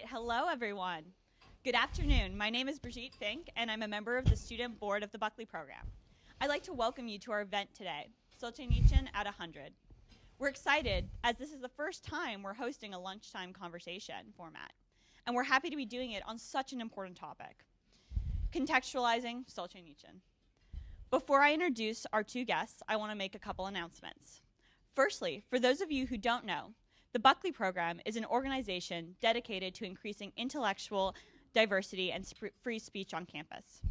Hello, everyone. Good afternoon. My name is Brigitte Fink, and I'm a member of the student board of the Buckley program. I'd like to welcome you to our event today, Solzhenitsyn at 100. We're excited, as this is the first time we're hosting a lunchtime conversation format, and we're happy to be doing it on such an important topic, contextualizing Solzhenitsyn. Before I introduce our two guests, I want to make a couple announcements. Firstly, for those of you who don't know, the Buckley program is an organization dedicated to increasing intellectual diversity and free speech on campus.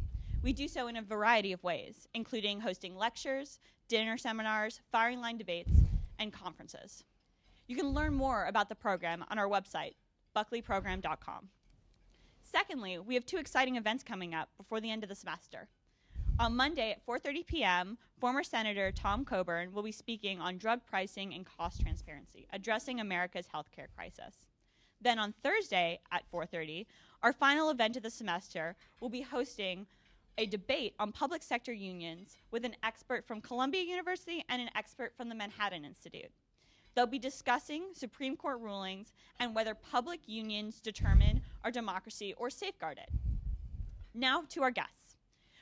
We do so in a variety of ways, including hosting lectures, dinner seminars, firing line debates, and conferences. You can learn more about the program on our website, buckleyprogram.com. Secondly, we have two exciting events coming up before the end of the semester. On Monday at 4:30 p.m., former Senator Tom Coburn will be speaking on drug pricing and cost transparency, addressing America's healthcare crisis. Then on Thursday at 4:30, our final event of the semester will be hosting a debate on public sector unions with an expert from Columbia University and an expert from the Manhattan Institute. They'll be discussing Supreme Court rulings and whether public unions determine our democracy or safeguard it. Now to our guests.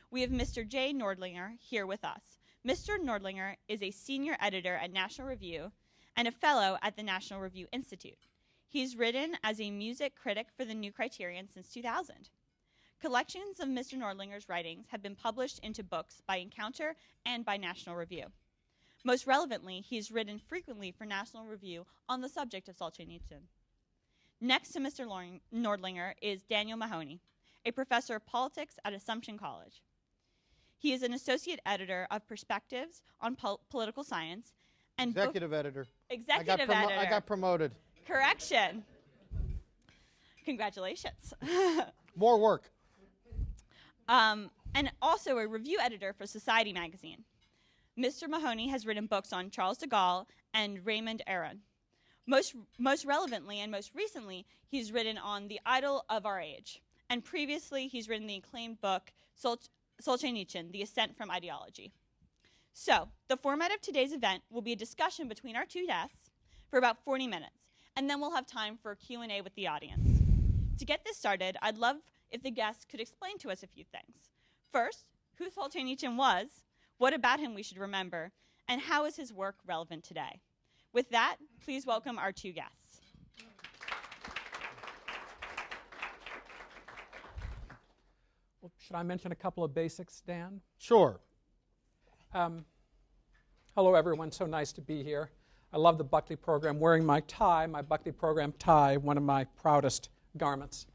We have Mr. J. Nordlinger here with us. Mr. Nordlinger is a senior editor at National Review and a fellow at the National Review Institute. He's written as a music critic for the New Criterion since 2000. Collections of Mr. Nordlinger's writings have been published into books by Encounter and by National Review. Most relevantly, he's written frequently for National Review on the subject of Solzhenitsyn. Next to Mr. Nordlinger is Daniel Mahoney, a professor of politics at Assumption College. He is an associate editor of Perspectives on Political Science and executive editor. Executive editor. I got promoted. Correction. Congratulations. More work. And also a review editor for Society magazine. Mr. Mahoney has written books on Charles de Gaulle and Raymond Aron. Most relevantly and most recently, he's written on the idol of our age. And previously, he's written the acclaimed book, Solzhenitsyn, The Ascent from Ideology. So, the format of today's event will be a discussion between our two guests for about 40 minutes, and then we'll have time for Q&A with the audience. To get this started, I'd love if the guests could explain to us a few things. First, who Solzhenitsyn was, what about him we should remember, and how is his work relevant today? With that, please welcome our two guests. Well, should I mention a couple of basics, Dan? Sure. Hello, everyone. So nice to be here. I love the Buckley program. Wearing my tie, my Buckley program tie, one of my proudest garments.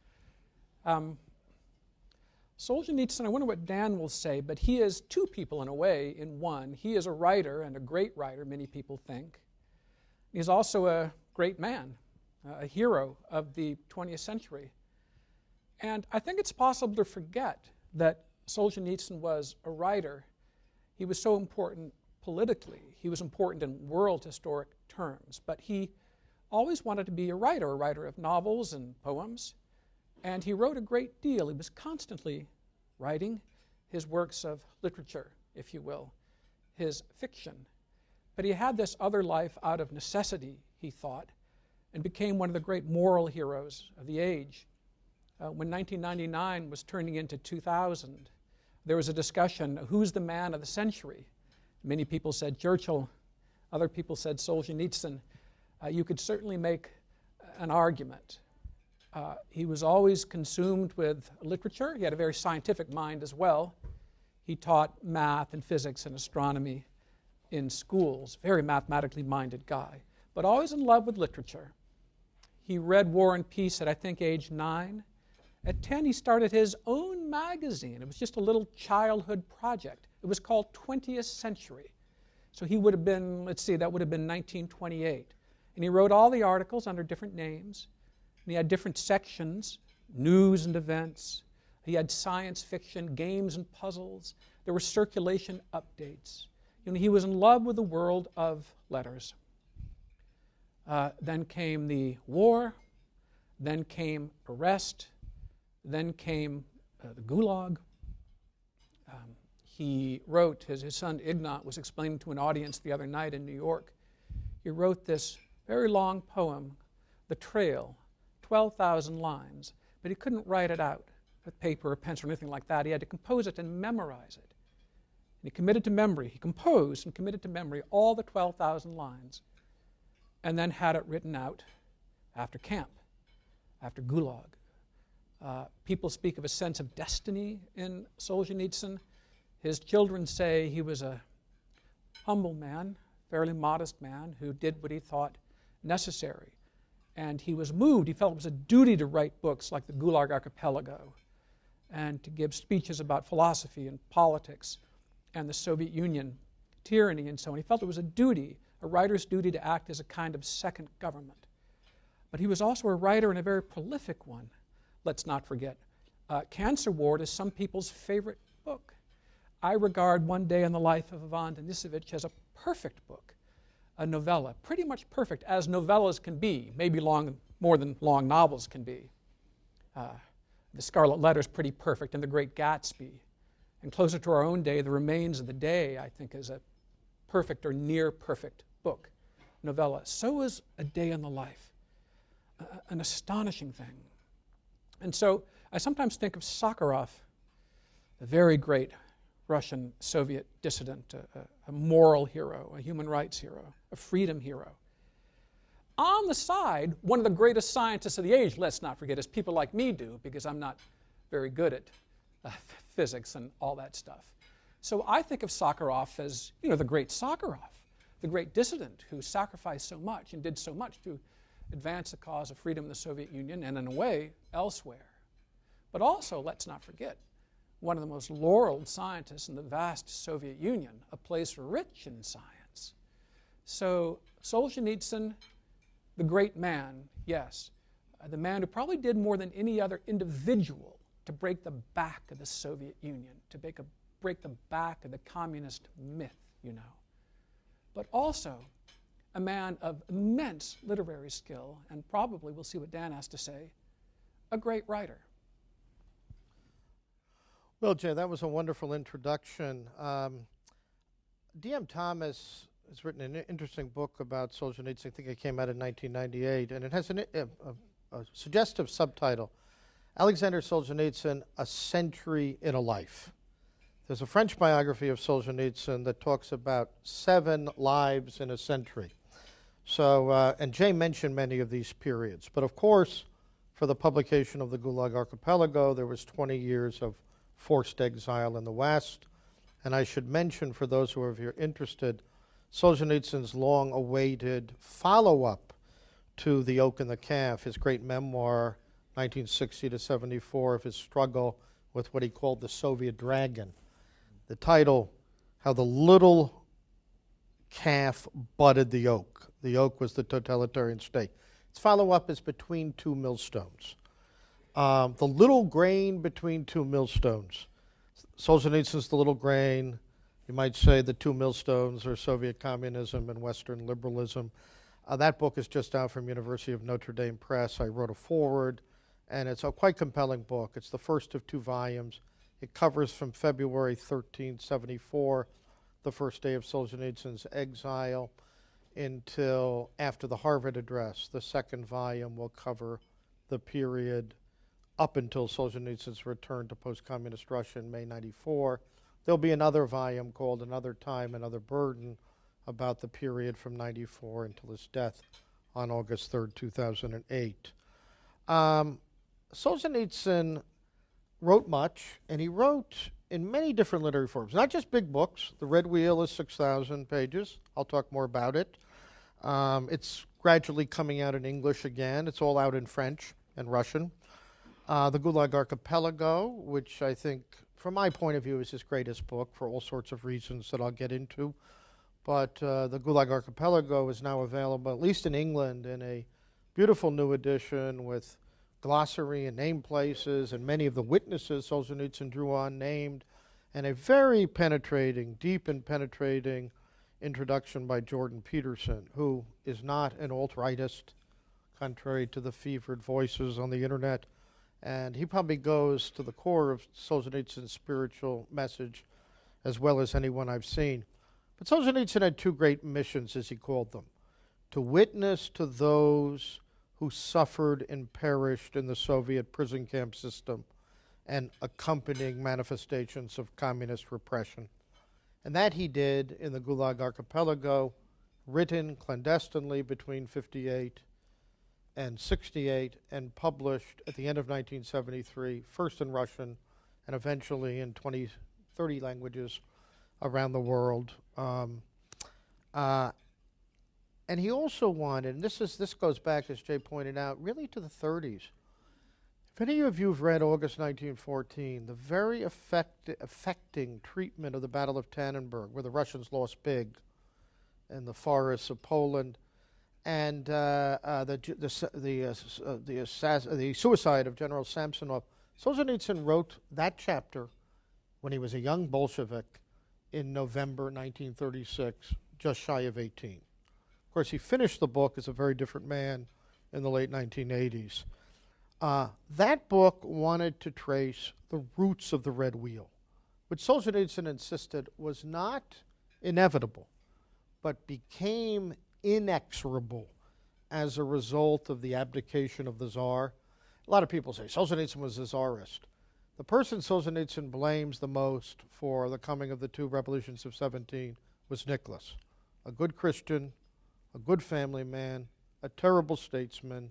Solzhenitsyn, I wonder what Dan will say, but he is two people in a way, in one. He is a writer, and a great writer, many people think. He's also a great man, a hero of the 20th century. And I think it's possible to forget that Solzhenitsyn was a writer. He was so important politically. He was important in world historic terms. But he always wanted to be a writer of novels and poems. And he wrote a great deal. He was constantly writing his works of literature, if you will, his fiction. But he had this other life out of necessity, he thought, and became one of the great moral heroes of the age. When 1999 was turning into 2000, there was a discussion, who's the man of the century? Many people said Churchill, other people said Solzhenitsyn. You could certainly make an argument. He was always consumed with literature. He had a very scientific mind as well. He taught math and physics and astronomy in schools, very mathematically minded guy, but always in love with literature. He read War and Peace at, I think, age 9. At 10, he started his own magazine. It was just a little childhood project. It was called 20th Century. So he would have been, let's see, that would have been 1928. And he wrote all the articles under different names. And he had different sections, news and events. He had science fiction, games and puzzles. There were circulation updates. He was in love with the world of letters. Then came the war. Then came arrest. Then came the Gulag. He wrote, his son Ignat was explaining to an audience the other night in New York, he wrote this very long poem, The Trail, 12,000 lines, but he couldn't write it out with paper or pencil or anything like that. He had to compose it and memorize it. And he committed to memory. He composed and committed to memory all the 12,000 lines and then had it written out after camp, after Gulag. People speak of a sense of destiny in Solzhenitsyn. His children say he was a humble man, fairly modest man, who did what he thought necessary. And he was moved. He felt it was a duty to write books like the Gulag Archipelago and to give speeches about philosophy and politics and the Soviet Union tyranny and so on. He felt it was a duty, a writer's duty, to act as a kind of second government. But he was also a writer, and a very prolific one, let's not forget. Cancer Ward is some people's favorite book. I regard One Day in the Life of Ivan Denisovich as a perfect book, a novella, pretty much perfect, as novellas can be, maybe more than long novels can be. The Scarlet Letter is pretty perfect, and The Great Gatsby. And closer to our own day, The Remains of the Day, I think, is a perfect or near perfect book, novella. So is A Day in the Life, an astonishing thing. And so I sometimes think of Sakharov, the very great Russian Soviet dissident, a moral hero, a human rights hero, a freedom hero. On the side, one of the greatest scientists of the age, let's not forget, as people like me do, because I'm not very good at physics and all that stuff. So I think of Sakharov as, the great Sakharov, the great dissident who sacrificed so much and did so much to advance the cause of freedom in the Soviet Union and, in a way, elsewhere. But also, let's not forget, one of the most laureled scientists in the vast Soviet Union, a place rich in science. So Solzhenitsyn, the great man, yes, the man who probably did more than any other individual to break the back of the Soviet Union, to break the back of the communist myth, But also a man of immense literary skill, and probably, we'll see what Dan has to say, a great writer. Well, Jay, that was a wonderful introduction. D.M. Thomas has written an interesting book about Solzhenitsyn. I think it came out in 1998, and it has a suggestive subtitle, Aleksandr Solzhenitsyn, A Century in a Life. There's a French biography of Solzhenitsyn that talks about 7 lives in a century. So, and Jay mentioned many of these periods. But of course, for the publication of the Gulag Archipelago, there was 20 years of forced exile in the West. And I should mention, for those who are interested, Solzhenitsyn's long-awaited follow-up to The Oak and the Calf, his great memoir, 1960 to 74, of his struggle with what he called the Soviet dragon. The title, How the Little Calf Butted the Oak. The oak was the totalitarian state. Its follow-up is Between Two Millstones. The little grain between two millstones. Solzhenitsyn's the little grain. You might say the two millstones are Soviet communism and Western liberalism. That book is just out from University of Notre Dame Press. I wrote a foreword, and it's a quite compelling book. It's the first of 2 volumes. It covers from February 1374, the first day of Solzhenitsyn's exile, until after the Harvard Address. The second volume will cover the period up until Solzhenitsyn's return to post-communist Russia in May 94. There'll be another volume called Another Time, Another Burden, about the period from 94 until his death on August 3rd, 2008. Solzhenitsyn wrote much, and he wrote in many different literary forms, not just big books. The Red Wheel is 6,000 pages. I'll talk more about it. It's gradually coming out in English again. It's all out in French and Russian. The Gulag Archipelago, which I think, from my point of view, is his greatest book for all sorts of reasons that I'll get into. But the Gulag Archipelago is now available, at least in England, in a beautiful new edition with glossary and name places, and many of the witnesses Solzhenitsyn drew on named, and a very penetrating, deep and penetrating introduction by Jordan Peterson, who is not an alt-rightist, contrary to the fevered voices on the internet. And he probably goes to the core of Solzhenitsyn's spiritual message as well as anyone I've seen. But Solzhenitsyn had 2 great missions, as he called them: to witness to those who suffered and perished in the Soviet prison camp system and accompanying manifestations of communist repression. And that he did in the Gulag Archipelago, written clandestinely between 58 and 68, and published at the end of 1973, first in Russian and eventually in 30 languages around the world. And he also wanted, and this goes back, as Jay pointed out, really to the 30s. If any of you have read August 1914, the very affecting treatment of the Battle of Tannenberg, where the Russians lost big in the forests of Poland, and the suicide of General Samsonov, Solzhenitsyn wrote that chapter when he was a young Bolshevik in November 1936, just shy of 18. Of course, he finished the book as a very different man in the late 1980s. That book wanted to trace the roots of the Red Wheel, which Solzhenitsyn insisted was not inevitable, but became inexorable as a result of the abdication of the Tsar. A lot of people say Solzhenitsyn was a Tsarist. The person Solzhenitsyn blames the most for the coming of the two revolutions of 17 was Nicholas, a good Christian, a good family man, a terrible statesman,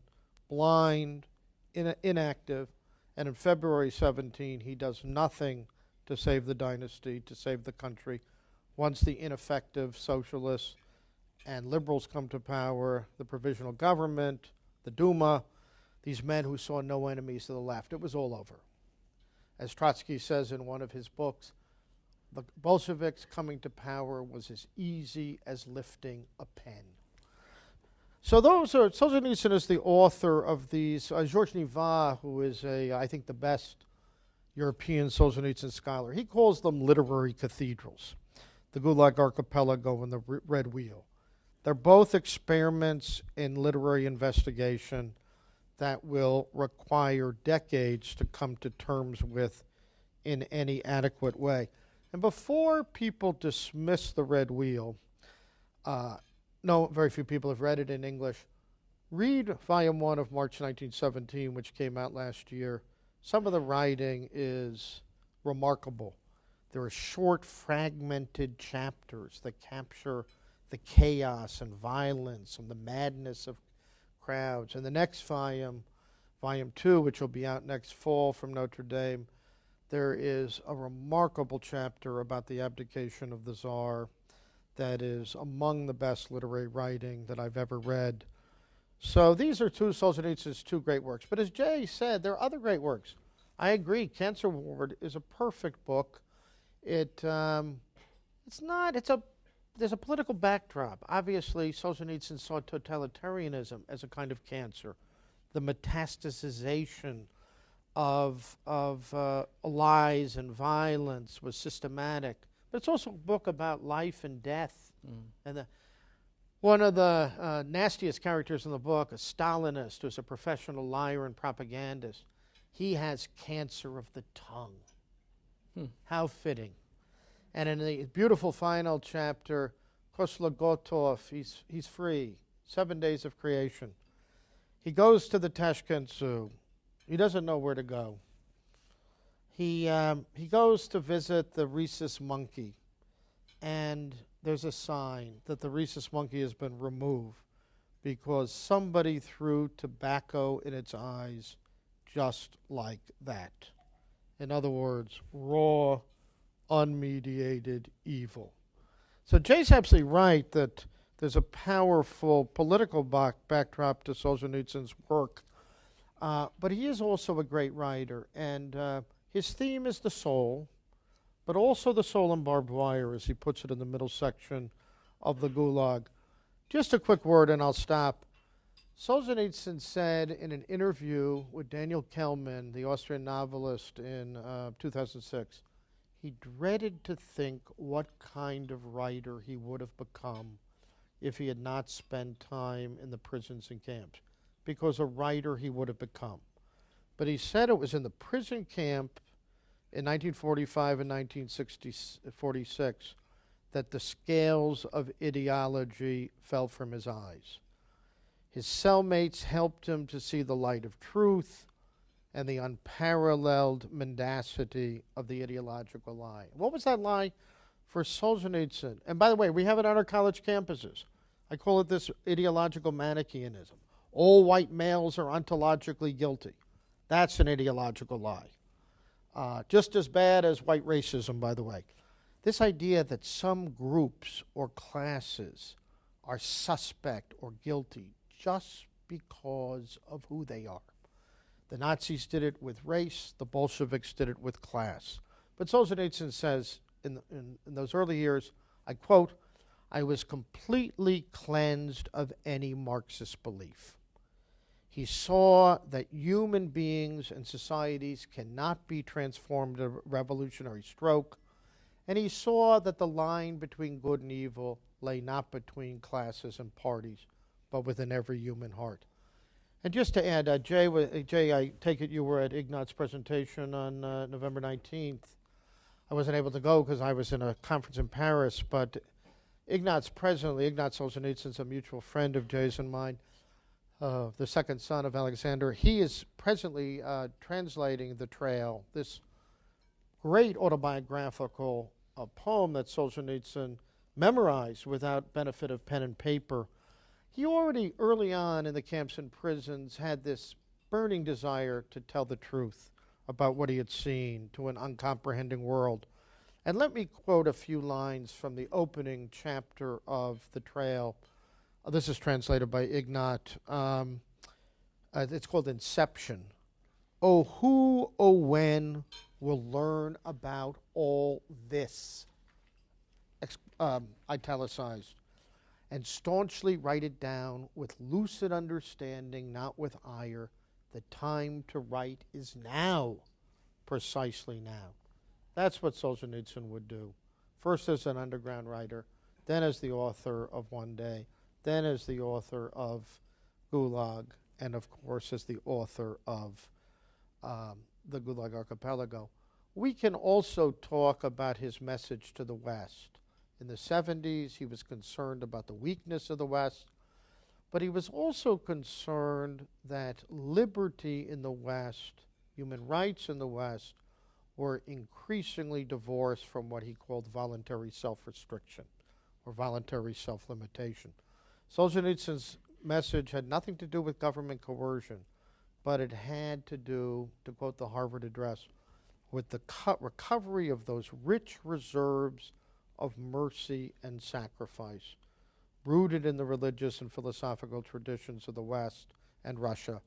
blind, inactive, and in February 17 he does nothing to save the dynasty, to save the country. Once the ineffective socialists and liberals come to power, the provisional government, the Duma, these men who saw no enemies to the left, it was all over. As Trotsky says in one of his books, the Bolsheviks coming to power was as easy as lifting a pen. So Solzhenitsyn is the author of these. Georges Nivat, who is I think the best European Solzhenitsyn scholar, he calls them literary cathedrals, the Gulag Archipelago and the Red Wheel. They're both experiments in literary investigation that will require decades to come to terms with in any adequate way. And before people dismiss the Red Wheel, no, very few people have read it in English. Read Volume 1 of March 1917, which came out last year. Some of the writing is remarkable. There are short, fragmented chapters that capture the chaos and violence and the madness of crowds. And the next volume, Volume 2, which will be out next fall from Notre Dame, there is a remarkable chapter about the abdication of the Tsar that is among the best literary writing that I've ever read. So these are Solzhenitsyn's two great works. But as Jay said, there are other great works. I agree, Cancer Ward is a perfect book. There's a political backdrop. Obviously, Solzhenitsyn saw totalitarianism as a kind of cancer. The metastasization of lies and violence was systematic. But it's also a book about life and death. And one of the nastiest characters in the book, a Stalinist who's a professional liar and propagandist, he has cancer of the tongue. How fitting. And in the beautiful final chapter, Koslogotov, he's free. 7 days of creation. He goes to the Tashkent Zoo. He doesn't know where to go. He goes to visit the rhesus monkey, and there's a sign that the rhesus monkey has been removed because somebody threw tobacco in its eyes just like that. In other words, raw, unmediated evil. So Jay's absolutely right that there's a powerful political backdrop to Solzhenitsyn's work, but he is also a great writer, and his theme is the soul, but also the soul and barbed wire, as he puts it in the middle section of the Gulag. Just a quick word, and I'll stop. Solzhenitsyn said in an interview with Daniel Kellman, the Austrian novelist, in 2006, he dreaded to think what kind of writer he would have become if he had not spent time in the prisons and camps, because a writer he would have become. But he said it was in the prison camp in 1945 and 1946 that the scales of ideology fell from his eyes. His cellmates helped him to see the light of truth and the unparalleled mendacity of the ideological lie. What was that lie for Solzhenitsyn? And by the way, we have it on our college campuses. I call it this ideological Manichaeanism. All white males are ontologically guilty. That's an ideological lie. Just as bad as white racism, by the way. This idea that some groups or classes are suspect or guilty just because of who they are. The Nazis did it with race, the Bolsheviks did it with class. But Solzhenitsyn says in those early years, I quote, "I was completely cleansed of any Marxist belief." He saw that human beings and societies cannot be transformed in a revolutionary stroke, and he saw that the line between good and evil lay not between classes and parties, but within every human heart. And just to add, Jay, I take it you were at Ignat's presentation on November 19th. I wasn't able to go because I was in a conference in Paris, but Ignat Solzhenitsyn's a mutual friend of Jay's and mine, the second son of Aleksandr. He is presently translating The Trail, this great autobiographical poem that Solzhenitsyn memorized without benefit of pen and paper. He already, early on in the camps and prisons, had this burning desire to tell the truth about what he had seen to an uncomprehending world. And let me quote a few lines from the opening chapter of The Trail. This is translated by Ignat. It's called Inception. "Oh, who, oh, when will learn about all this?" Italicized. "And staunchly write it down with lucid understanding, not with ire. The time to write is now, precisely now." That's what Solzhenitsyn would do. First as an underground writer, then as the author of One Day, then as the author of Gulag, and of course as the author of the Gulag Archipelago. We can also talk about his message to the West. In the 70s, he was concerned about the weakness of the West, but he was also concerned that liberty in the West, human rights in the West, were increasingly divorced from what he called voluntary self-restriction or voluntary self-limitation. Solzhenitsyn's message had nothing to do with government coercion, but it had to do, to quote the Harvard Address, with the recovery of those rich reserves of mercy and sacrifice, rooted in the religious and philosophical traditions of the West and Russia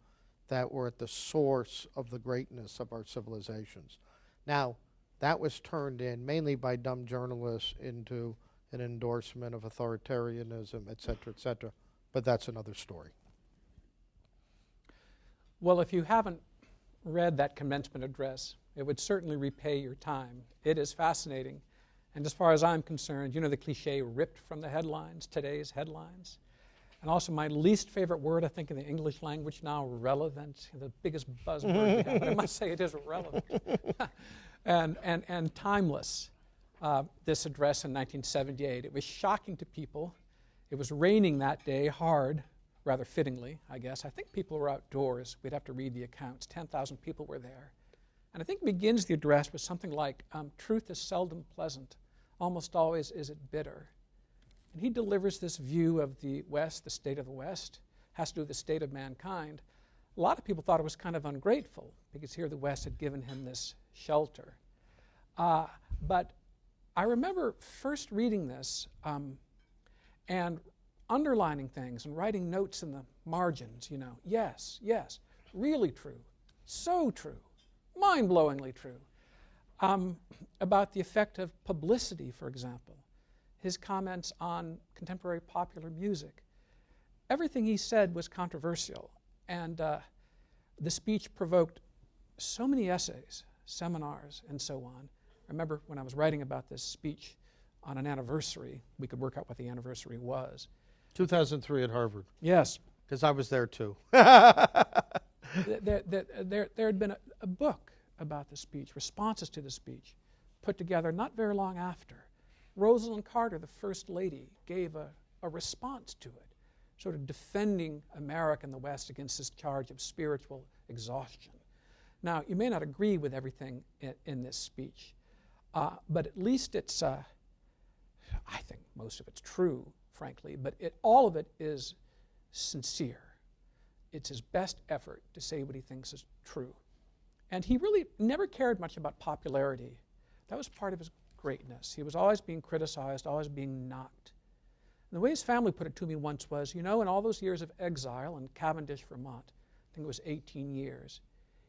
that were at the source of the greatness of our civilizations. Now, that was turned in, mainly by dumb journalists, into an endorsement of authoritarianism, et cetera, but that's another story. Well, if you haven't read that commencement address, it would certainly repay your time. It is fascinating. And as far as I'm concerned, you know the cliche ripped from the headlines, today's headlines. And also my least favorite word, I think, in the English language now, relevant, the biggest buzzword we have. But I must say it is relevant. and timeless, this address in 1978. It was shocking to people. It was raining that day hard, rather fittingly, I guess. I think people were outdoors. We'd have to read the accounts. 10,000 people were there. And I think it begins the address with something like, truth is seldom pleasant. Almost always is it bitter. And he delivers this view of the West, the state of the West, has to do with the state of mankind. A lot of people thought it was kind of ungrateful because here the West had given him this shelter. But I remember first reading this and underlining things and writing notes in the margins, you know, yes, really true, so true, mind-blowingly true. About the effect of publicity, for example, his comments on contemporary popular music. Everything he said was controversial, and the speech provoked so many essays, seminars, and so on. I remember when I was writing about this speech on an anniversary, we could work out what the anniversary was. 2003 at Harvard. Yes. Because I was there too. There had been a book about the speech, responses to the speech, put together not very long after. Rosalind Carter, the First Lady, gave a response to it. sort of defending America and the West against this charge of spiritual exhaustion. Now, you may not agree with everything in this speech, but at least it's, I think most of it's true, frankly, but all of it is sincere. It's his best effort to say what he thinks is true. And he really never cared much about popularity. That was part of his greatness. He was always being criticized, always being knocked. And the way his family put it to me once was, in all those years of exile in Cavendish, Vermont, I think it was 18 years,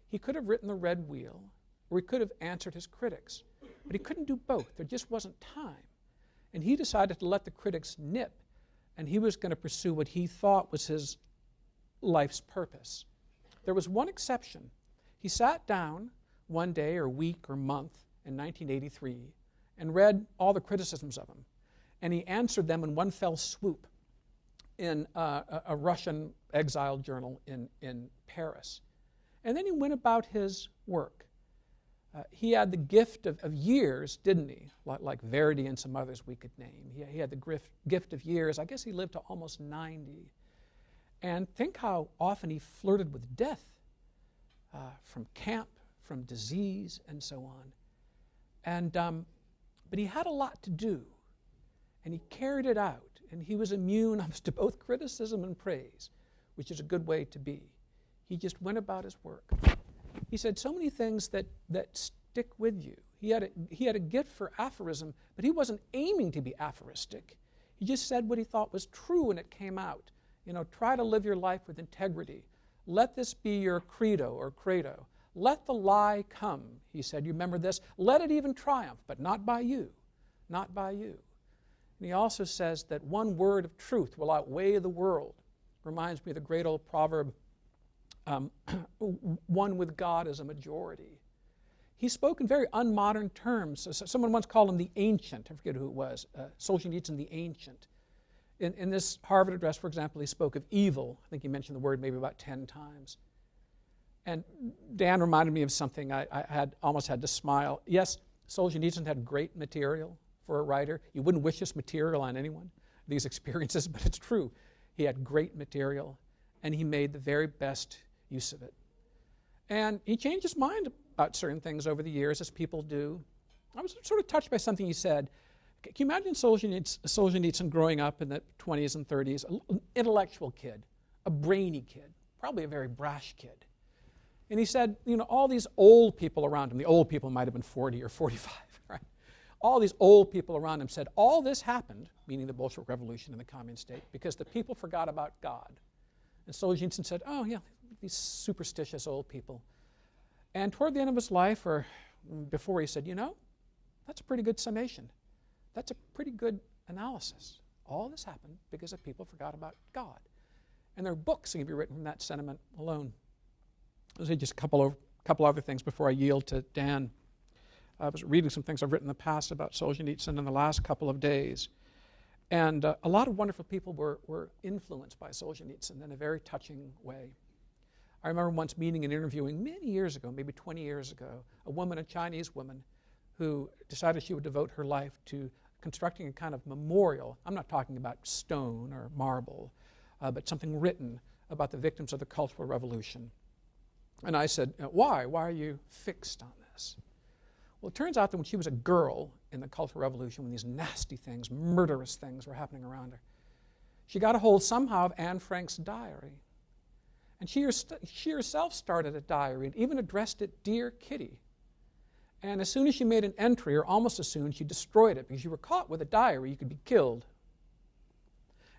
he could have written The Red Wheel, or he could have answered his critics. But he couldn't do both. There just wasn't time. And he decided to let the critics nip, and he was going to pursue what he thought was his life's purpose. There was one exception. He sat down one day or week or month in 1983 and read all the criticisms of him. And he answered them in one fell swoop in a Russian exile journal in Paris. And then he went about his work. He had the gift of years, didn't he? Like Verdi and some others we could name. He had the gift of years. I guess he lived to almost 90. And think how often he flirted with death, from camp, from disease, and so on. And but he had a lot to do, and he carried it out, and he was immune to both criticism and praise, which is a good way to be. He just went about his work. He said so many things that stick with you. He had a gift for aphorism, but he wasn't aiming to be aphoristic. He just said what he thought was true, and it came out. Try to live your life with integrity. Let this be your credo or credo. Let the lie come, he said. You remember this? Let it even triumph, but not by you. Not by you. And he also says that one word of truth will outweigh the world. Reminds me of the great old proverb, one with God is a majority. He spoke in very unmodern terms. Someone once called him the ancient. I forget who it was. Solzhenitsyn the ancient. In this Harvard address, for example, he spoke of evil. I think he mentioned the word maybe about 10 times. And Dan reminded me of something. I almost had to smile. Yes, Solzhenitsyn had great material for a writer. You wouldn't wish this material on anyone, these experiences, but it's true. He had great material, and he made the very best use of it. And he changed his mind about certain things over the years, as people do. I was sort of touched by something he said. Can you imagine Solzhenitsyn growing up in the 20s and 30s, an intellectual kid, a brainy kid, probably a very brash kid. And he said, all these old people around him, the old people might have been 40 or 45, right? All these old people around him said, all this happened, meaning the Bolshevik Revolution and the Communist State, because the people forgot about God. And Solzhenitsyn said, oh yeah, these superstitious old people. And toward the end of his life, or before, he said, that's a pretty good summation. That's a pretty good analysis. All this happened because the people forgot about God. And there are books that can be written from that sentiment alone. I'll say just a couple other things before I yield to Dan. I was reading some things I've written in the past about Solzhenitsyn in the last couple of days. And a lot of wonderful people were influenced by Solzhenitsyn in a very touching way. I remember once meeting and interviewing many years ago, maybe 20 years ago, a Chinese woman, who decided she would devote her life to constructing a kind of memorial. I'm not talking about stone or marble, but something written about the victims of the Cultural Revolution. And I said, why? Why are you fixed on this? Well, it turns out that when she was a girl in the Cultural Revolution, when these nasty things, murderous things were happening around her, she got a hold somehow of Anne Frank's diary. And she herself started a diary and even addressed it, Dear Kitty. And as soon as she made an entry, or almost as soon, she destroyed it, because you were caught with a diary, you could be killed.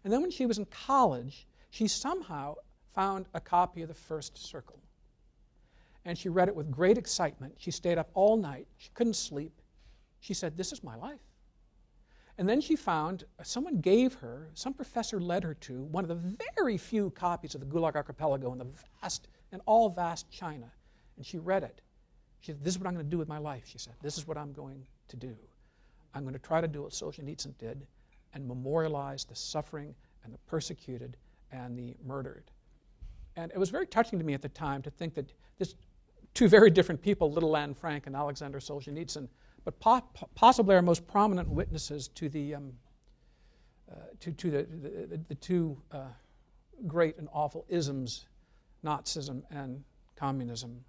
And then when she was in college, she somehow found a copy of The First Circle. And she read it with great excitement. She stayed up all night. She couldn't sleep. She said, this is my life. And then she found, someone gave her, some professor led her to, one of the very few copies of the Gulag Archipelago in all vast China. And she read it. She said, this is what I'm going to do with my life, she said. This is what I'm going to do. I'm going to try to do what Solzhenitsyn did and memorialize the suffering and the persecuted and the murdered. And it was very touching to me at the time to think that this two very different people, little Anne Frank and Aleksandr Solzhenitsyn, but possibly our most prominent witnesses to the two great and awful isms, Nazism and communism.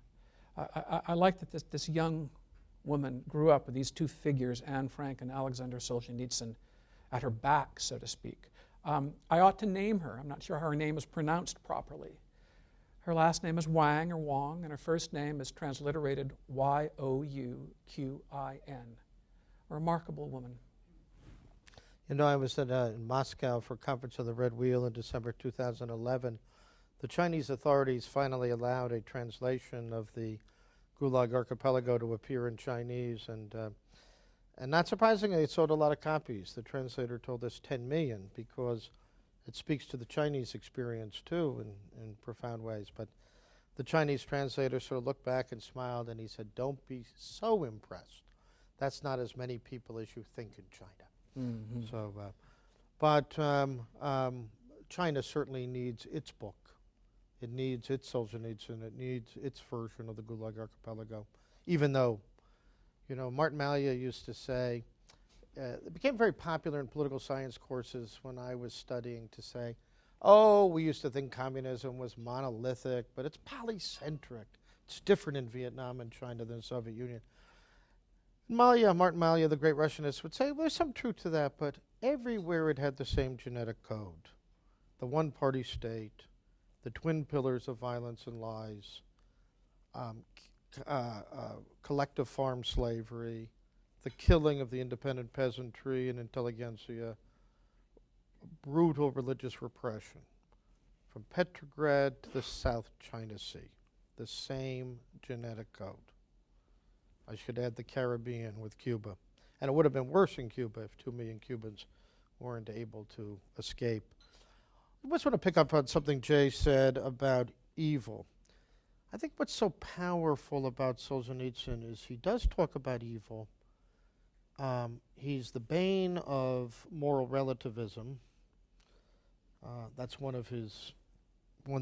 I like that this young woman grew up with these two figures, Anne Frank and Aleksandr Solzhenitsyn, at her back, so to speak. I ought to name her. I'm not sure how her name is pronounced properly. Her last name is Wang or Wong, and her first name is transliterated Youquin. A remarkable woman. You know, I was in Moscow for a conference of the Red Wheel in December 2011. The Chinese authorities finally allowed a translation of the Gulag Archipelago to appear in Chinese, and not surprisingly, it sold a lot of copies. The translator told us 10 million because it speaks to the Chinese experience too in profound ways. But the Chinese translator sort of looked back and smiled, and he said, "Don't be so impressed. That's not as many people as you think in China." Mm-hmm. So, but China certainly needs its book. It needs its Solzhenitsyn. It needs its version of the Gulag Archipelago. Even though, you know, Martin Malia used to say, it became very popular in political science courses when I was studying to say, oh, we used to think communism was monolithic, but it's polycentric. It's different in Vietnam and China than the Soviet Union. Martin Malia, the great Russianist, would say, well, there's some truth to that, but everywhere it had the same genetic code. The one-party state, the twin pillars of violence and lies, collective farm slavery, the killing of the independent peasantry and intelligentsia, brutal religious repression. From Petrograd to the South China Sea, the same genetic code. I should add the Caribbean with Cuba. And it would have been worse in Cuba if 2 million Cubans weren't able to escape. I just want to pick up on something Jay said about evil. I think what's so powerful about Solzhenitsyn is he does talk about evil. He's the bane of moral relativism. That's one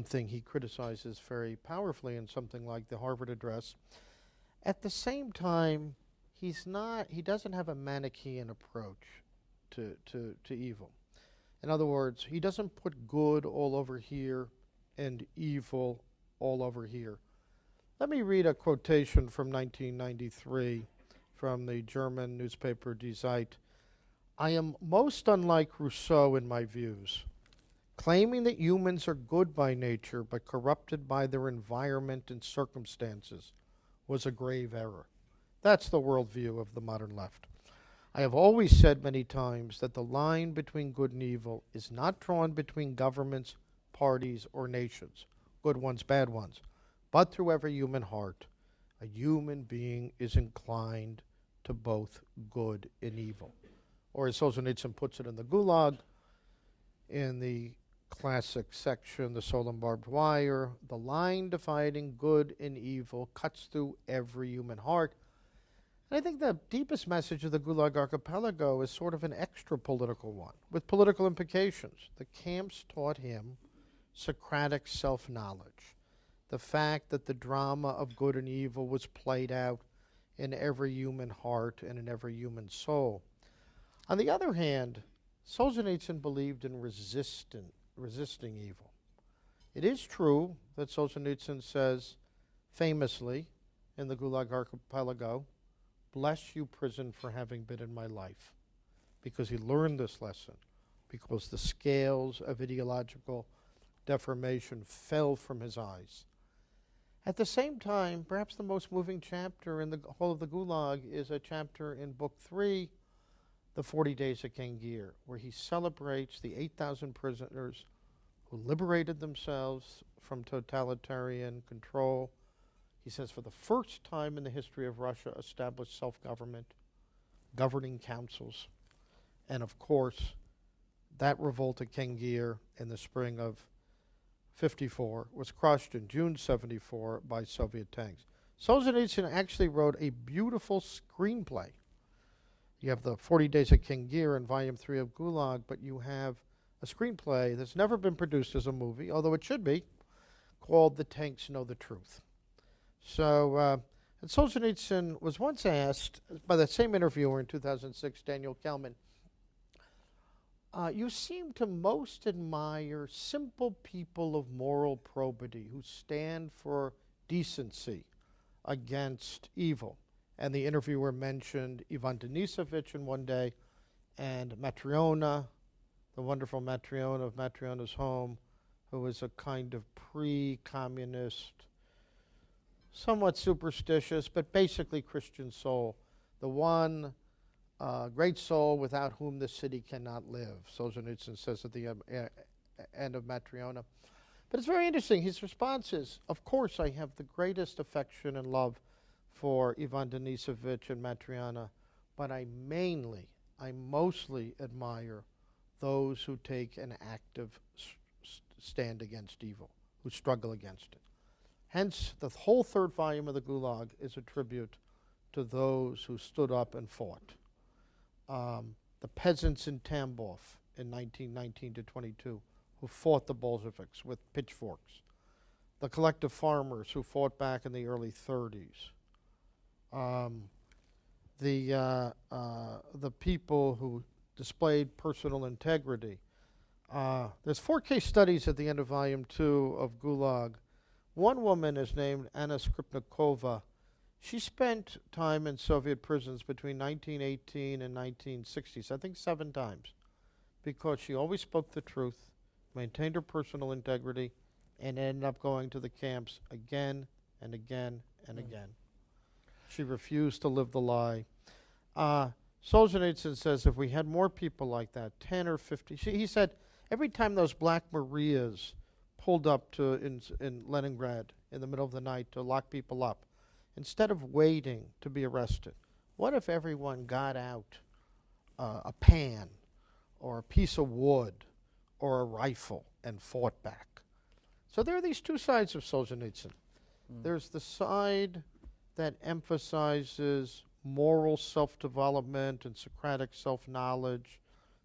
thing he criticizes very powerfully in something like the Harvard Address. At the same time, he doesn't have a Manichaean approach to evil. In other words, he doesn't put good all over here and evil all over here. Let me read a quotation from 1993 from the German newspaper Die Zeit. I am most unlike Rousseau in my views. Claiming that humans are good by nature but corrupted by their environment and circumstances was a grave error. That's the worldview of the modern left. I have always said many times that the line between good and evil is not drawn between governments, parties, or nations, good ones, bad ones, but through every human heart. A human being is inclined to both good and evil. Or as Solzhenitsyn puts it in the Gulag, in the classic section, The Soul and Barbed Wire, the line dividing good and evil cuts through every human heart. And I think the deepest message of the Gulag Archipelago is sort of an extra political one, with political implications. The camps taught him Socratic self-knowledge, the fact that the drama of good and evil was played out in every human heart and in every human soul. On the other hand, Solzhenitsyn believed in resisting evil. It is true that Solzhenitsyn says famously in the Gulag Archipelago, bless you, prison, for having been in my life. Because he learned this lesson, because the scales of ideological deformation fell from his eyes. At the same time, perhaps the most moving chapter in the whole of the Gulag is a chapter in Book 3, The 40 Days at Kengir, where he celebrates the 8,000 prisoners who liberated themselves from totalitarian control. He says, for the first time in the history of Russia, established self-government, governing councils. And of course, that revolt at Kengir in the spring of 54 was crushed in June 74 by Soviet tanks. Solzhenitsyn actually wrote a beautiful screenplay. You have the 40 Days at Kengir in Volume 3 of Gulag, but you have a screenplay that's never been produced as a movie, although it should be, called The Tanks Know the Truth. So, and Solzhenitsyn was once asked by that same interviewer in 2006, Daniel Kellman, you seem to most admire simple people of moral probity who stand for decency against evil. And the interviewer mentioned Ivan Denisovich in one day, and Matriona, the wonderful Matriona of Matriona's Home, who was a kind of pre-communist, somewhat superstitious, but basically Christian soul. The one great soul without whom the city cannot live, Solzhenitsyn says at the end of Matriona. But it's very interesting. His response is, of course I have the greatest affection and love for Ivan Denisovich and Matriona, but I mostly admire those who take an active stand against evil, who struggle against it. Hence, the whole third volume of the Gulag is a tribute to those who stood up and fought. The peasants in Tambov in 1919-22 who fought the Bolsheviks with pitchforks. The collective farmers who fought back in the early 30s. The people who displayed personal integrity. There's 4 case studies at the end of Volume 2 of Gulag. One woman is named Anna Skripnikova. She spent time in Soviet prisons between 1918 and 1960s, I think 7 times, because she always spoke the truth, maintained her personal integrity, and ended up going to the camps again and again and again. She refused to live the lie. Solzhenitsyn says if we had more people like that, 10 or 50, he said every time those Black Marias pulled up in Leningrad in the middle of the night to lock people up, instead of waiting to be arrested, what if everyone got out a pan or a piece of wood or a rifle and fought back? So there are these 2 sides of Solzhenitsyn. There's the side that emphasizes moral self-development and Socratic self-knowledge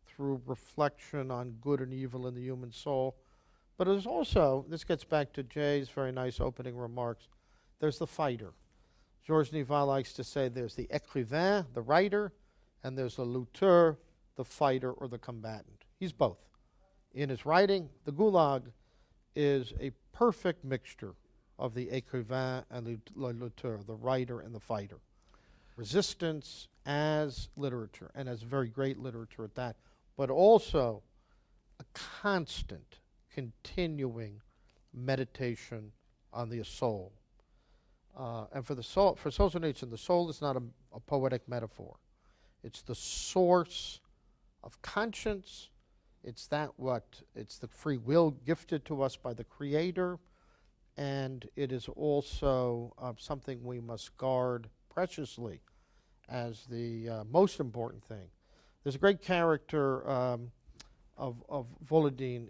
through reflection on good and evil in the human soul. But there's also, this gets back to Jay's very nice opening remarks, there's the fighter. Georges Nival likes to say there's the écrivain, the writer, and there's the lutteur, the fighter or the combatant. He's both. In his writing, the Gulag is a perfect mixture of the écrivain and the lutteur, the writer and the fighter. Resistance as literature, and as very great literature at that, but also a constant, continuing meditation on the soul. And for Solzhenitsyn, the soul is not a poetic metaphor. It's the source of conscience. It's the free will gifted to us by the Creator, and it is also something we must guard preciously as the most important thing. There's a great character of Volodin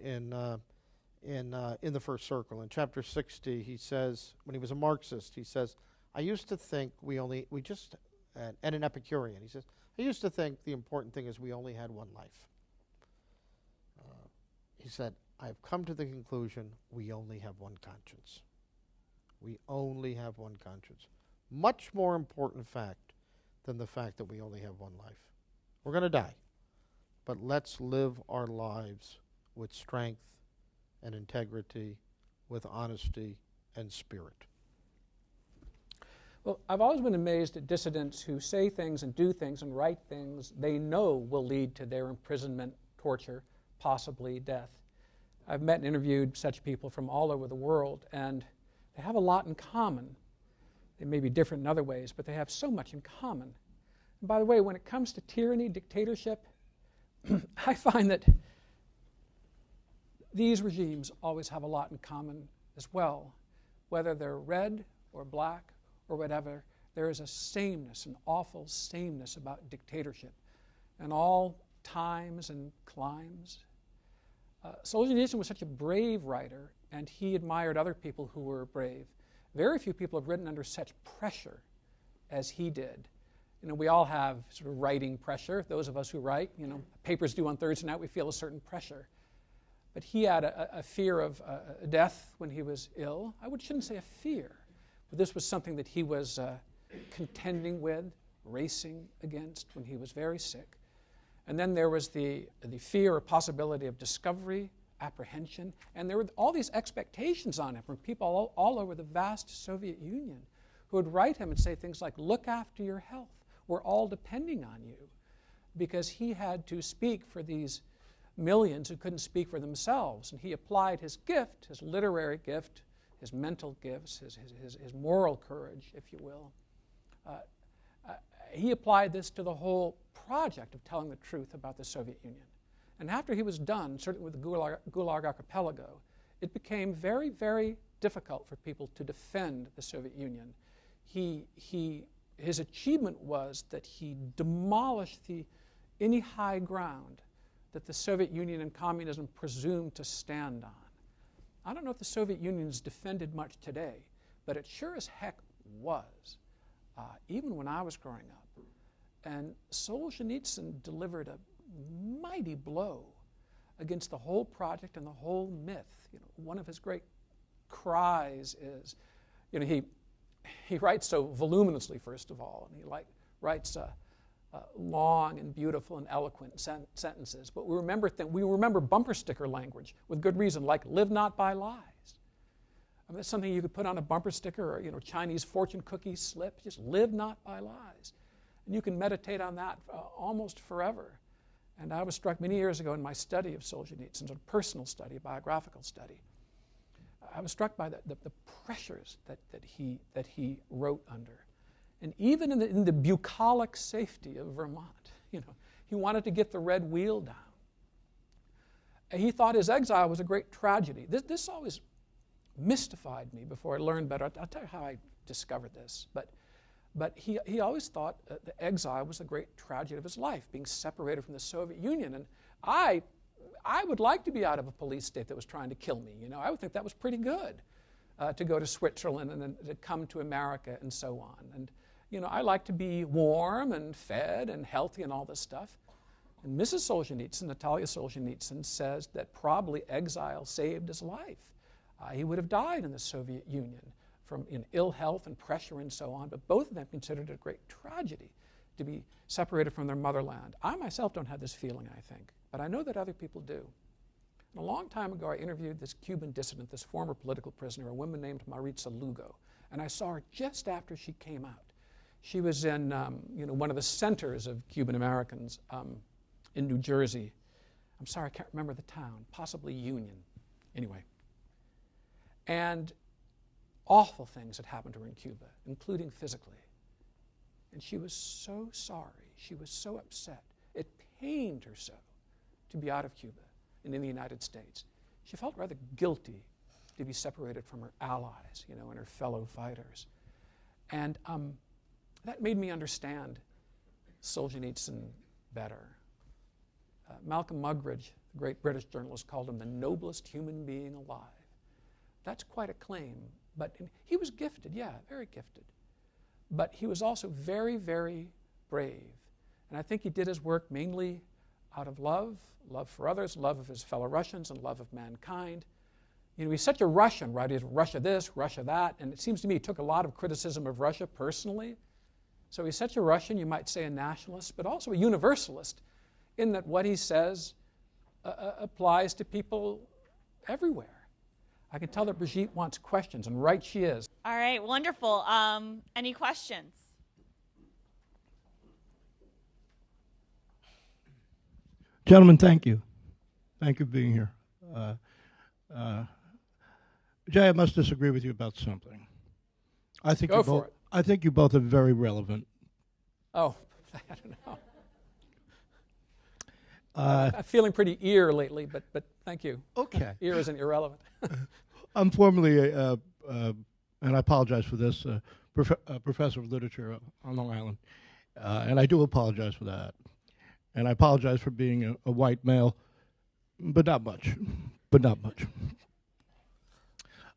in The First Circle. In chapter 60, he says, when he was a Marxist, he says, I used to think and an Epicurean, he says, I used to think the important thing is we only had one life. He said, I've come to the conclusion we only have one conscience. We only have one conscience. Much more important fact than the fact that we only have one life. We're going to die, but let's live our lives with strength and integrity, with honesty and spirit. Well, I've always been amazed at dissidents who say things and do things and write things they know will lead to their imprisonment, torture, possibly death. I've met and interviewed such people from all over the world, and they have a lot in common. They may be different in other ways, but they have so much in common. And by the way, when it comes to tyranny, dictatorship, I find that these regimes always have a lot in common as well. Whether they're red or black or whatever, there is a sameness, an awful sameness about dictatorship in all times and climes. Solzhenitsyn was such a brave writer, and he admired other people who were brave. Very few people have written under such pressure as he did. You know, we all have sort of writing pressure. Those of us who write, papers due on Thursday night, we feel a certain pressure. But he had a fear of death when he was ill. I shouldn't say a fear, but this was something that he was contending with, racing against when he was very sick. And then there was the fear or possibility of discovery, apprehension, and there were all these expectations on him from people all over the vast Soviet Union who would write him and say things like, look after your health. We're all depending on you. Because he had to speak for these millions who couldn't speak for themselves. And he applied his gift, his literary gift, his mental gifts, his moral courage, if you will. He applied this to the whole project of telling the truth about the Soviet Union. And after he was done, certainly with the Gulag Archipelago, it became very, very difficult for people to defend the Soviet Union. His achievement was that he demolished any high ground that the Soviet Union and communism presumed to stand on. I don't know if the Soviet Union is defended much today, but it sure as heck was, even when I was growing up. And Solzhenitsyn delivered a mighty blow against the whole project and the whole myth. One of his great cries is, he writes so voluminously, first of all, and he writes long and beautiful and eloquent sentences. But we remember bumper sticker language with good reason, like "Live not by lies." I mean, that's something you could put on a bumper sticker or Chinese fortune cookie slip. Just "Live not by lies," and you can meditate on that almost forever. And I was struck many years ago in my study of Solzhenitsyn, a personal study, a biographical study. I was struck by the pressures that he wrote under. And even in the bucolic safety of Vermont, he wanted to get the red wheel down. And he thought his exile was a great tragedy. This always mystified me before I learned better. I'll tell you how I discovered this. But he always thought the exile was a great tragedy of his life, being separated from the Soviet Union. And I would like to be out of a police state that was trying to kill me. I would think that was pretty good to go to Switzerland and then to come to America and so on. And I like to be warm and fed and healthy and all this stuff. And Mrs. Solzhenitsyn, Natalia Solzhenitsyn, says that probably exile saved his life. He would have died in the Soviet Union from ill health and pressure and so on, but both of them considered it a great tragedy to be separated from their motherland. I myself don't have this feeling, I think, but I know that other people do. And a long time ago, I interviewed this Cuban dissident, this former political prisoner, a woman named Maritza Lugo, and I saw her just after she came out. She was in one of the centers of Cuban Americans in New Jersey. I'm sorry, I can't remember the town, possibly Union. Anyway. And awful things had happened to her in Cuba, including physically. And she was so sorry. She was so upset. It pained her so to be out of Cuba and in the United States. She felt rather guilty to be separated from her allies, and her fellow fighters. And that made me understand Solzhenitsyn better. Malcolm Muggeridge, the great British journalist, called him the noblest human being alive. That's quite a claim, but he was gifted, yeah, very gifted. But he was also very, very brave. And I think he did his work mainly out of love for others, love of his fellow Russians, and love of mankind. He's such a Russian, right? He's Russia this, Russia that, and it seems to me he took a lot of criticism of Russia personally. So he's such a Russian, you might say a nationalist, but also a universalist, in that what he says applies to people everywhere. I can tell that Brigitte wants questions, and right she is. All right, wonderful. Any questions? Gentlemen, thank you. Thank you for being here. Jay, I must disagree with you about something. I think I think you both are very relevant. Oh, I don't know. I'm feeling pretty ear lately, but thank you. Okay. Ear isn't irrelevant. I'm formerly, and I apologize for this, professor of literature on Long Island, and I do apologize for that. And I apologize for being a white male, but not much.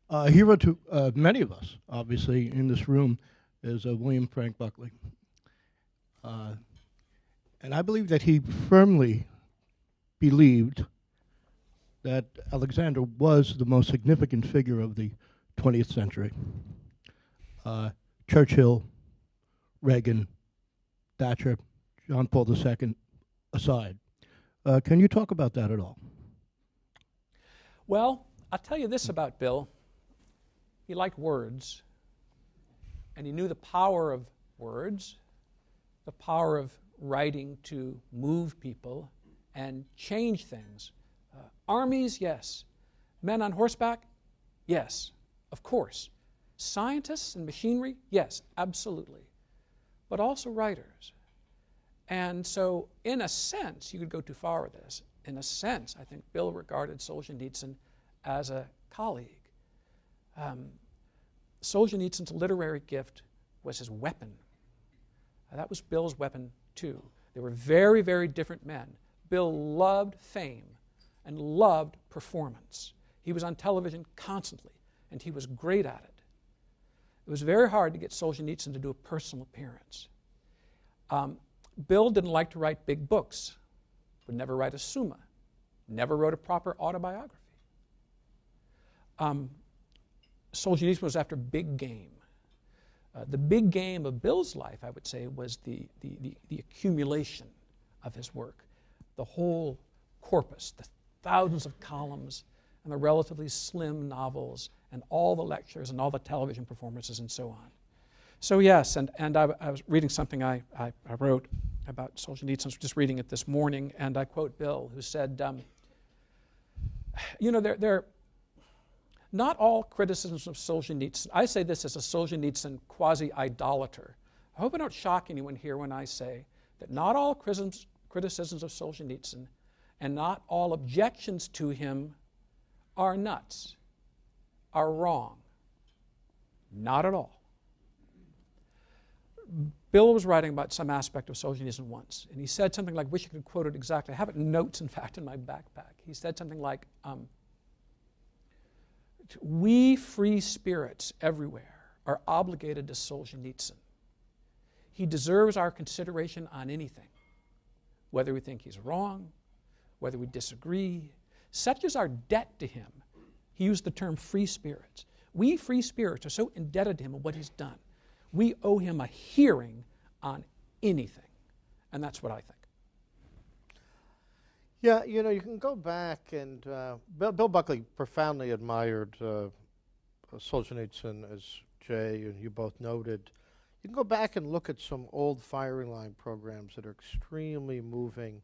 A hero to many of us, obviously, in this room is William Frank Buckley. And I believe that he firmly believed that Alexander was the most significant figure of the 20th century. Churchill, Reagan, Thatcher, John Paul II, aside. Can you talk about that at all? Well, I'll tell you this about Bill. He liked words, and he knew the power of words, the power of writing to move people and change things. Armies, yes. Men on horseback, yes, of course. Scientists and machinery, yes, absolutely. But also writers. And so, in a sense, you could go too far with this. In a sense, I think Bill regarded Solzhenitsyn as a colleague. Solzhenitsyn's literary gift was his weapon. That was Bill's weapon, too. They were very, very different men. Bill loved fame and loved performance. He was on television constantly, and he was great at it. It was very hard to get Solzhenitsyn to do a personal appearance. Bill didn't like to write big books, would never write a summa, never wrote a proper autobiography. Solzhenitsyn was after big game. The big game of Bill's life, I would say, was the accumulation of his work, the whole corpus, the thousands of columns and the relatively slim novels and all the lectures and all the television performances and so on. So yes, and I was reading something I wrote about Solzhenitsyn. I was just reading it this morning, and I quote Bill, who said, not all criticisms of Solzhenitsyn, I say this as a Solzhenitsyn quasi-idolater. I hope I don't shock anyone here when I say that not all criticisms of Solzhenitsyn and not all objections to him are nuts, are wrong. Not at all. Bill was writing about some aspect of Solzhenitsyn once, and he said something like, wish I could quote it exactly. I have it in notes, in fact, in my backpack. He said something like, we free spirits everywhere are obligated to Solzhenitsyn. He deserves our consideration on anything, whether we think he's wrong, whether we disagree. Such is our debt to him. He used the term free spirits. We free spirits are so indebted to him and what he's done. We owe him a hearing on anything. And that's what I think. Yeah, you can go back and Bill Buckley profoundly admired Solzhenitsyn, as Jay and you both noted. You can go back and look at some old firing line programs that are extremely moving.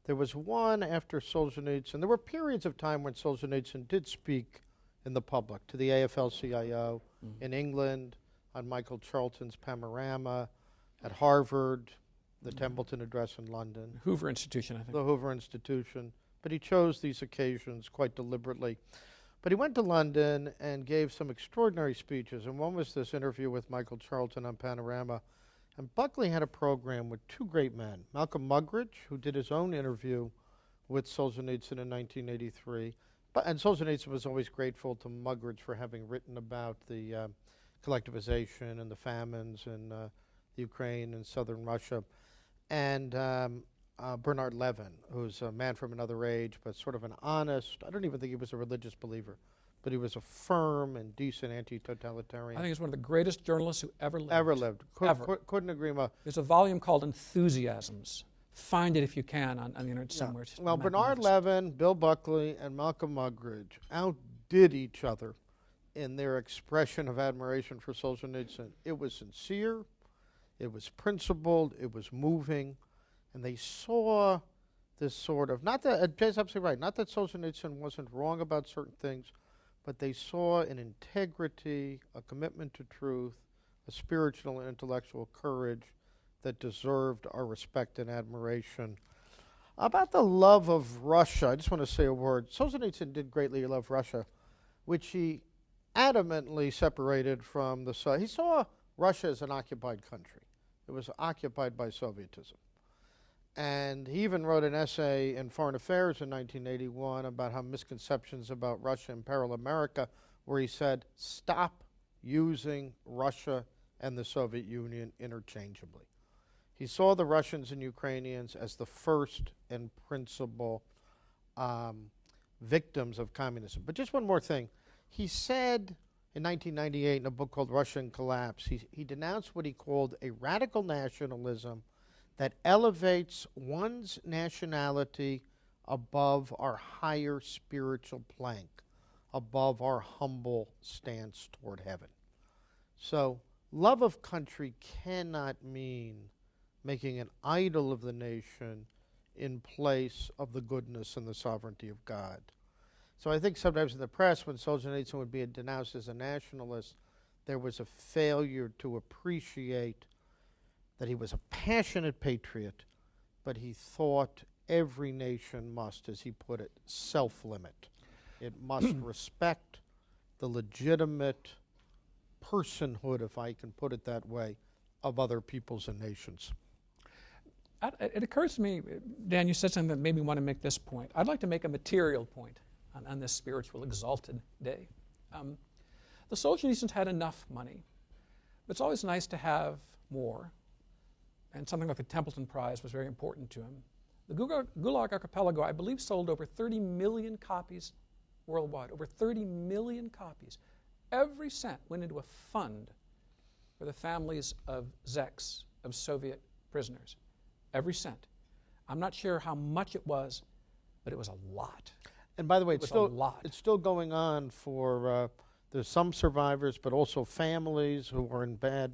There was one after Solzhenitsyn. There were periods of time when Solzhenitsyn did speak in the public to the AFL-CIO in England, on Michael Charlton's Panorama, at Harvard, the Templeton Address in London. Hoover Institution, I think. The Hoover Institution. But he chose these occasions quite deliberately. But he went to London and gave some extraordinary speeches, and one was this interview with Michael Charlton on Panorama. And Buckley had a program with two great men, Malcolm Muggeridge, who did his own interview with Solzhenitsyn in 1983. And Solzhenitsyn was always grateful to Muggeridge for having written about the collectivization and the famines in the Ukraine and southern Russia. And Bernard Levin, who's a man from another age, but sort of an honest, I don't even think he was a religious believer, but he was a firm and decent anti-totalitarian. I think he's one of the greatest journalists who ever lived. Ever lived. Couldn't agree more. There's a volume called Enthusiasms. Find it if you can on the internet somewhere. Well, Bernard Levin, Bill Buckley, and Malcolm Muggeridge outdid each other in their expression of admiration for Solzhenitsyn. It was sincere, it was principled, it was moving, and they saw this sort of, not that, Jay's absolutely right, not that Solzhenitsyn wasn't wrong about certain things, but they saw an integrity, a commitment to truth, a spiritual and intellectual courage that deserved our respect and admiration. About the love of Russia, I just want to say a word. Solzhenitsyn did greatly love Russia, which he adamantly separated from the He saw Russia as an occupied country. It was occupied by Sovietism. And he even wrote an essay in Foreign Affairs in 1981 about how misconceptions about Russia imperil America, where he said, stop using Russia and the Soviet Union interchangeably. He saw the Russians and Ukrainians as the first and principal victims of communism. But just one more thing. He said in 1998 in a book called Russia in Collapse, he denounced what he called a radical nationalism that elevates one's nationality above our higher spiritual plank, above our humble stance toward heaven. So, love of country cannot mean making an idol of the nation in place of the goodness and the sovereignty of God. So I think sometimes in the press, when Solzhenitsyn would be denounced as a nationalist, there was a failure to appreciate that he was a passionate patriot, but he thought every nation must, as he put it, self-limit. It must respect the legitimate personhood, if I can put it that way, of other peoples and nations. It occurs to me, Dan, you said something that made me want to make this point. I'd like to make a material point on this spiritual exalted day. The Solzhenitsyns had enough money, but it's always nice to have more. And something like the Templeton Prize was very important to him. The Gulag Archipelago, I believe, sold over 30 million copies worldwide, over 30 million copies. Every cent went into a fund for the families of Czechs, of Soviet prisoners. Every cent. I'm not sure how much it was, but it was a lot. And by the way, it's still going on for, there's some survivors, but also families who are in bad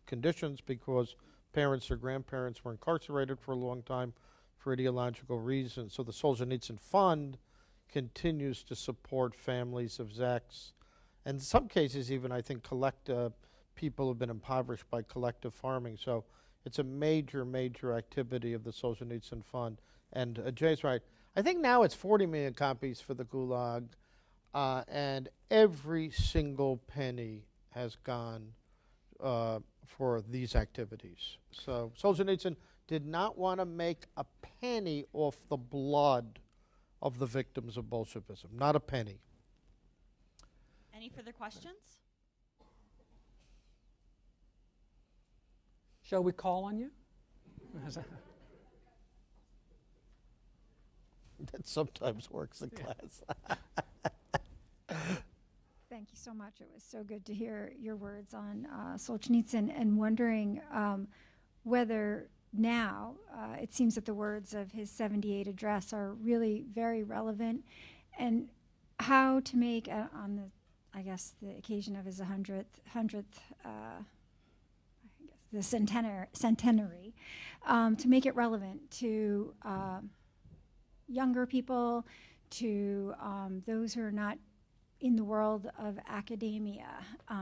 conditions because parents or grandparents were incarcerated for a long time for ideological reasons. So the Solzhenitsyn Fund continues to support families of Czechs. And in some cases even, I think, people have been impoverished by collective farming. So it's a major, major activity of the Solzhenitsyn Fund. And Jay's right. I think now it's 40 million copies for the Gulag, and every single penny has gone for these activities. So Solzhenitsyn did not want to make a penny off the blood of the victims of Bolshevism, not a penny. Any further questions? Shall we call on you? That sometimes works in class. Thank you so much. It was so good to hear your words on Solzhenitsyn, and wondering whether now it seems that the words of his 78 address are really very relevant, and how to make on the occasion of his 100th the centenary, to make it relevant to younger people, to those who are not in the world of academia,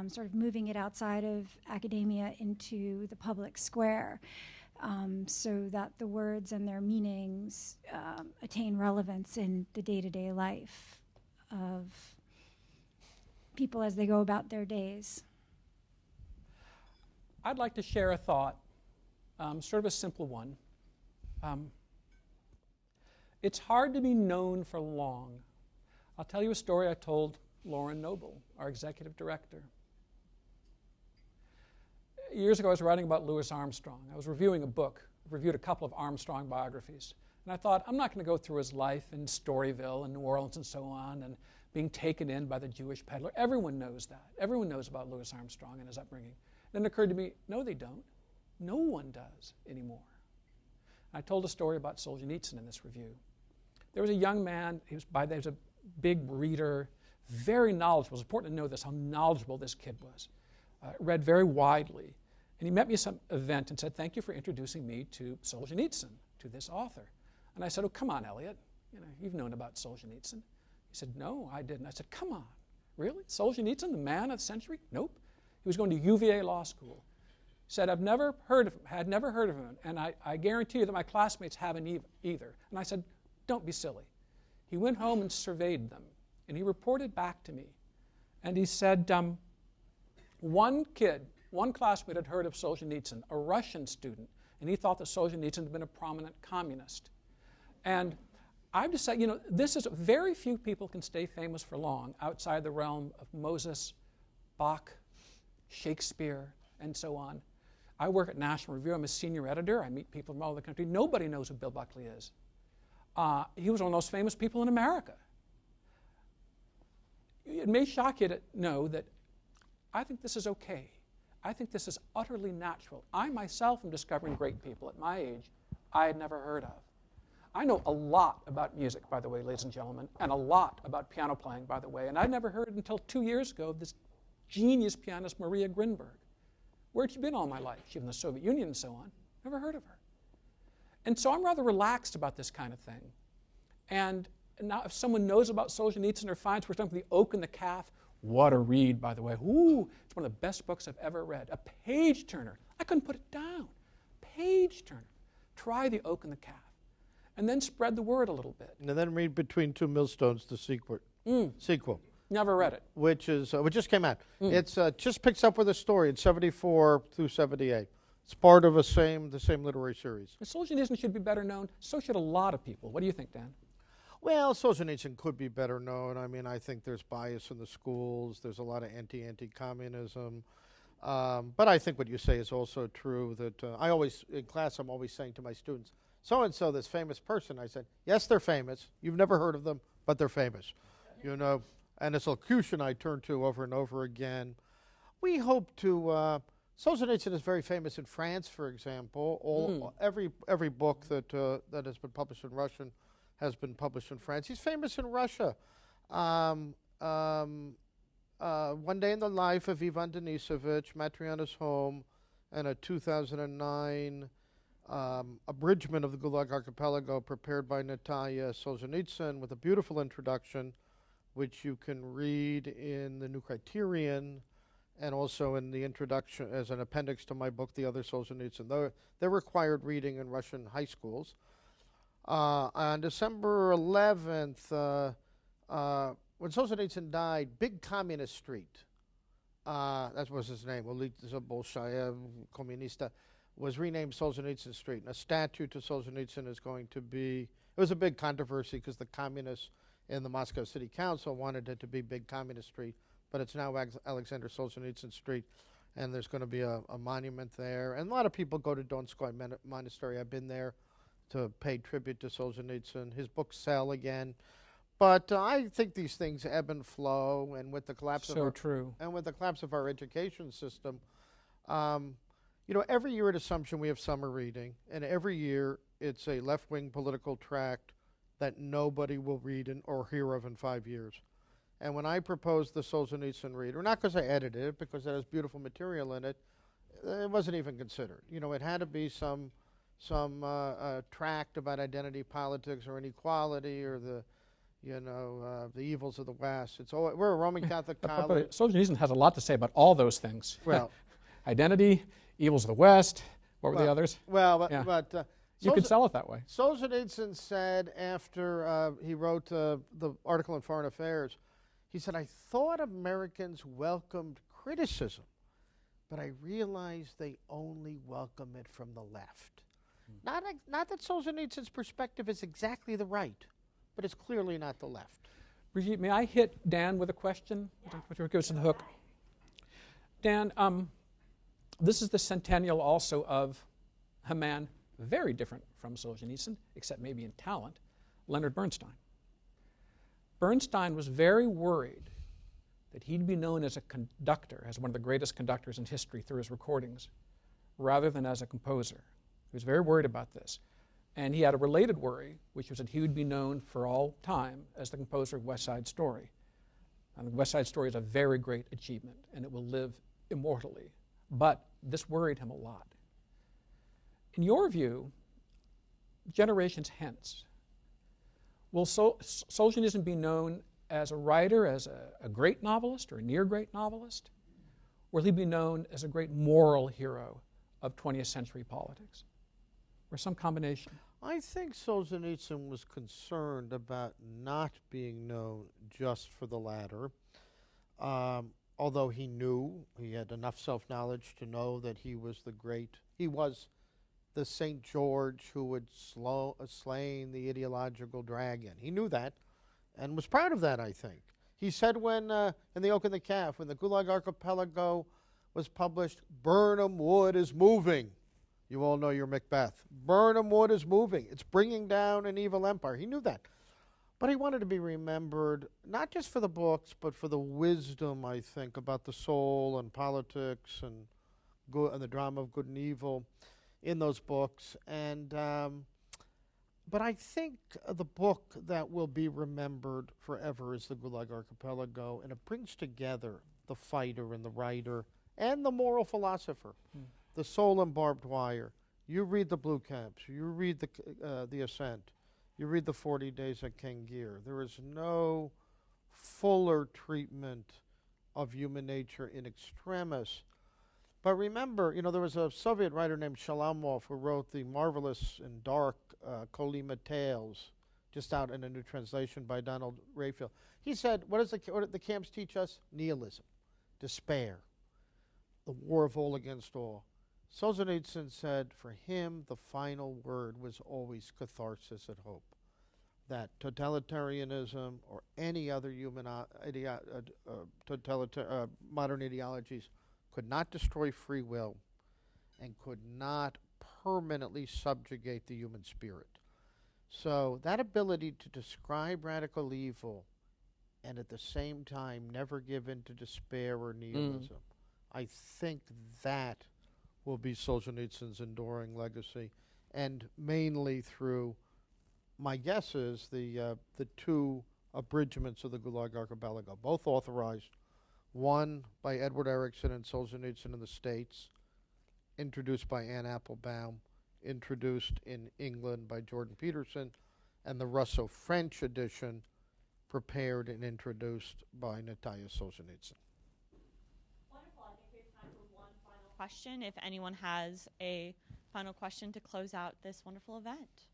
sort of moving it outside of academia into the public square, so that the words and their meanings attain relevance in the day-to-day life of people as they go about their days. I'd like to share a thought, sort of a simple one. It's hard to be known for long. I'll tell you a story I told Lauren Noble, our executive director. Years ago, I was writing about Louis Armstrong. I was reviewing a book, reviewed a couple of Armstrong biographies. And I thought, I'm not going to go through his life in Storyville and New Orleans and so on, and being taken in by the Jewish peddler. Everyone knows that. Everyone knows about Louis Armstrong and his upbringing. Then it occurred to me, no, they don't. No one does anymore. I told a story about Solzhenitsyn in this review. There was a young man, he was a big reader, very knowledgeable. It's important to know this, how knowledgeable this kid was. Read very widely. And he met me at some event and said, thank you for introducing me to Solzhenitsyn, to this author. And I said, oh, come on, Elliot. You've known about Solzhenitsyn. He said, no, I didn't. I said, come on. Really? Solzhenitsyn, the man of the century? Nope. He was going to UVA Law School. He said, had never heard of him, and I guarantee you that my classmates haven't either. And I said, don't be silly. He went home and surveyed them, and he reported back to me. And he said, one classmate had heard of Solzhenitsyn, a Russian student, and he thought that Solzhenitsyn had been a prominent communist. And I've decided, this is very few people can stay famous for long outside the realm of Moses, Bach, Shakespeare, and so on. I work at National Review. I'm a senior editor. I meet people from all over the country. Nobody knows who Bill Buckley is. He was one of the most famous people in America. It may shock you to know that I think this is okay. I think this is utterly natural. I myself am discovering great people at my age I had never heard of. I know a lot about music, by the way, ladies and gentlemen, and a lot about piano playing, by the way, and I'd never heard until 2 years ago of this genius pianist, Maria Grinberg. Where'd she been all my life? She was in the Soviet Union and so on. Never heard of her. And so I'm rather relaxed about this kind of thing. And now if someone knows about Solzhenitsyn or finds, for example, The Oak and the Calf, what a read, by the way. Ooh, it's one of the best books I've ever read. A page-turner. I couldn't put it down. Page-turner. Try The Oak and the Calf. And then spread the word a little bit. And then read Between Two Millstones, the sequel. Never read it. Which just came out. It's just picks up with a story. It's 74 through 78. It's part of the same literary series. Solzhenitsyn should be better known. So should a lot of people. What do you think, Dan? Well, Solzhenitsyn could be better known. I mean, I think there's bias in the schools. There's a lot of anti-communism. But I think what you say is also true. That in class, I'm always saying to my students, so-and-so, this famous person. I said, yes, they're famous. You've never heard of them, but they're famous. You know, and it's locution I turn to over and over again. We hope to... Solzhenitsyn is very famous in France, for example. Every book that has been published in Russian has been published in France. He's famous in Russia. One Day in the Life of Ivan Denisovich, Matryona's Home, and a 2009 abridgment of the Gulag Archipelago prepared by Natalia Solzhenitsyn with a beautiful introduction, which you can read in the New Criterion and also in the introduction as an appendix to my book, The Other Solzhenitsyn. They're required reading in Russian high schools. On December 11th, when Solzhenitsyn died, Big Communist Street, that was his name, Ulica Bolshaya Kommunista, was renamed Solzhenitsyn Street. And a statue to Solzhenitsyn is going to be, it was a big controversy because the communists in the Moscow City Council wanted it to be Big Communist Street, but it's now Aleksandr Solzhenitsyn Street, and there's going to be a monument there. And a lot of people go to Donskoy Monastery. I've been there to pay tribute to Solzhenitsyn. His books sell again. But I think these things ebb and flow, and with the collapse of our education system, you know, every year at Assumption we have summer reading, and every year it's a left-wing political tract that nobody will read or hear of in 5 years. And when I proposed the Solzhenitsyn reader, not because I edited it, because there was beautiful material in it, it wasn't even considered. You know, it had to be some tract about identity politics or inequality or the evils of the West. We're a Roman Catholic college. Solzhenitsyn has a lot to say about all those things. Well, identity, evils of the West. What were the others? Well, you could sell it that way. Solzhenitsyn said after he wrote the article in Foreign Affairs, he said, I thought Americans welcomed criticism, but I realized they only welcome it from the left. Not that Solzhenitsyn's perspective is exactly the right, but it's clearly not the left. Brigitte, may I hit Dan with a question? Which goes to the hook. Dan, this is the centennial also of a man very different from Solzhenitsyn, except maybe in talent, Leonard Bernstein. Bernstein was very worried that he'd be known as a conductor, as one of the greatest conductors in history through his recordings, rather than as a composer. He was very worried about this. And he had a related worry, which was that he would be known for all time as the composer of West Side Story. And West Side Story is a very great achievement, and it will live immortally. But this worried him a lot. In your view, generations hence, will Solzhenitsyn be known as a writer, as a great novelist or a near great novelist? Or will he be known as a great moral hero of 20th century politics? Or some combination? I think Solzhenitsyn was concerned about not being known just for the latter. Although he knew, he had enough self-knowledge to know that he was the St. George who had slain the ideological dragon. He knew that and was proud of that, I think. He said when, in The Oak and the Calf, when the Gulag Archipelago was published, Burnham Wood is moving. You all know your Macbeth. Burnham Wood is moving. It's bringing down an evil empire. He knew that. But he wanted to be remembered, not just for the books, but for the wisdom, I think, about the soul and politics and good, the drama of good and evil in those books. And but I think the book that will be remembered forever is the Gulag Archipelago, and it brings together the fighter and the writer and the moral philosopher, the soul and barbed wire. You read the Blue Caps, you read the Ascent, you read the 40 Days at Kangir. There is no fuller treatment of human nature in extremis. But remember, there was a Soviet writer named Shalamov who wrote the marvelous and dark Kolyma Tales, just out in a new translation by Donald Rayfield. He said, what did the camps teach us? Nihilism, despair, the war of all against all. Solzhenitsyn said for him the final word was always catharsis and hope. That totalitarianism or any other human modern ideologies could not destroy free will and could not permanently subjugate the human spirit. So that ability to describe radical evil and at the same time never give in to despair or nihilism, I think that will be Solzhenitsyn's enduring legacy, and mainly through, my guess is, the two abridgments of the Gulag Archipelago, both authorized, one by Edward Erickson and Solzhenitsyn in the States, introduced by Anne Applebaum, introduced in England by Jordan Peterson, and the Russo-French edition prepared and introduced by Natalia Solzhenitsyn. Wonderful. I think we have time for one final question, if anyone has a final question to close out this wonderful event.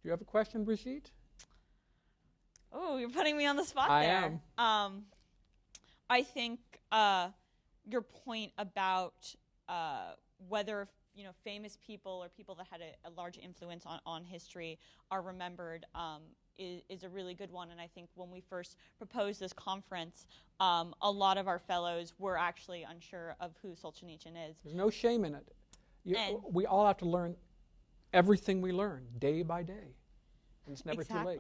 Do you have a question, Brigitte? Oh, you're putting me on the spot I there. am. I think your point about whether famous people or people that had a large influence on history are remembered is a really good one. And I think when we first proposed this conference, a lot of our fellows were actually unsure of who Solzhenitsyn is. There's no shame in it. We all have to learn everything we learn day by day. And it's never too late.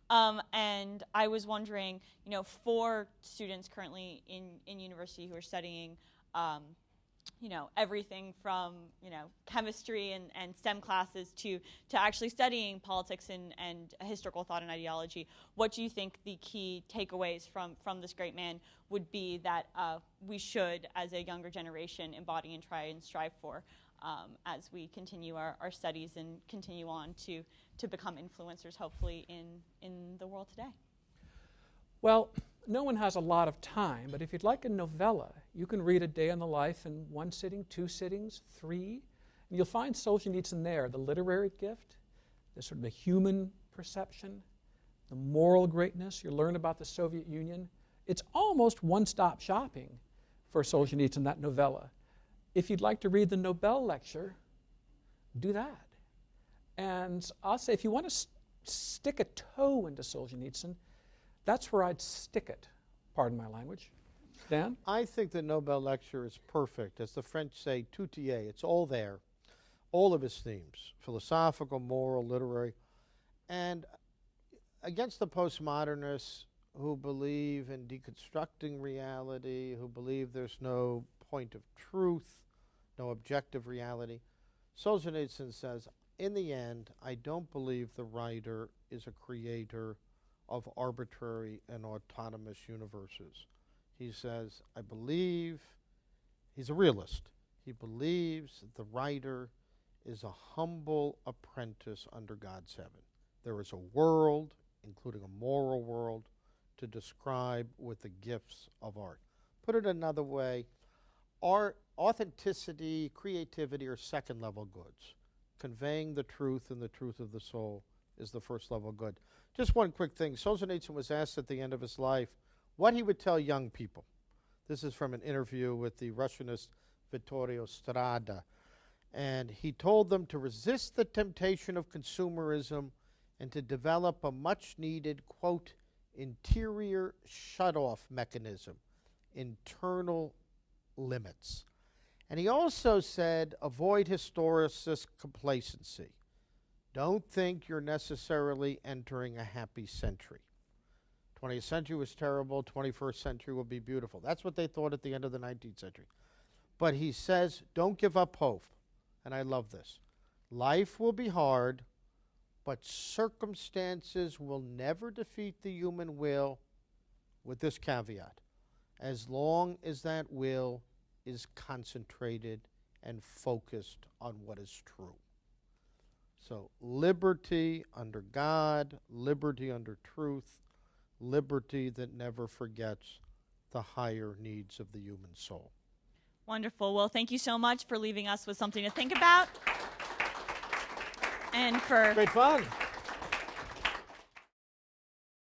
And I was wondering, for students currently in university who are studying, everything from, chemistry and STEM classes to actually studying politics and historical thought and ideology, what do you think the key takeaways from this great man would be that we should, as a younger generation, embody and try and strive for as we continue our studies and continue on to become influencers, hopefully, in the world today? Well, no one has a lot of time, but if you'd like a novella, you can read A Day in the Life in one sitting, 2 sittings, 3, and you'll find Solzhenitsyn there, the literary gift, the sort of the human perception, the moral greatness. You learn about the Soviet Union. It's almost one-stop shopping for Solzhenitsyn, that novella. If you'd like to read the Nobel lecture, do that. And I'll say, if you want to stick a toe into Solzhenitsyn, that's where I'd stick it. Pardon my language. Dan? I think the Nobel lecture is perfect. As the French say, tout y est. It's all there. All of his themes, philosophical, moral, literary. And against the postmodernists who believe in deconstructing reality, who believe there's no point of truth, no objective reality, Solzhenitsyn says, in the end, I don't believe the writer is a creator of arbitrary and autonomous universes. He says, I believe, he's a realist. He believes the writer is a humble apprentice under God's heaven. There is a world, including a moral world, to describe with the gifts of art. Put it another way, art, authenticity, creativity are second-level goods. Conveying the truth and the truth of the soul is the first-level good. Just one quick thing. Solzhenitsyn was asked at the end of his life what he would tell young people. This is from an interview with the Russianist Vittorio Strada. And he told them to resist the temptation of consumerism and to develop a much-needed, quote, interior shut-off mechanism, internal limits. And he also said, avoid historicist complacency. Don't think you're necessarily entering a happy century. 20th century was terrible, 21st century will be beautiful. That's what they thought at the end of the 19th century. But he says, don't give up hope. And I love this. Life will be hard, but circumstances will never defeat the human will, with this caveat: as long as that will is concentrated and focused on what is true. So liberty under God, liberty under truth, liberty that never forgets the higher needs of the human soul. Wonderful. Well, thank you so much for leaving us with something to think about. And for Great fun.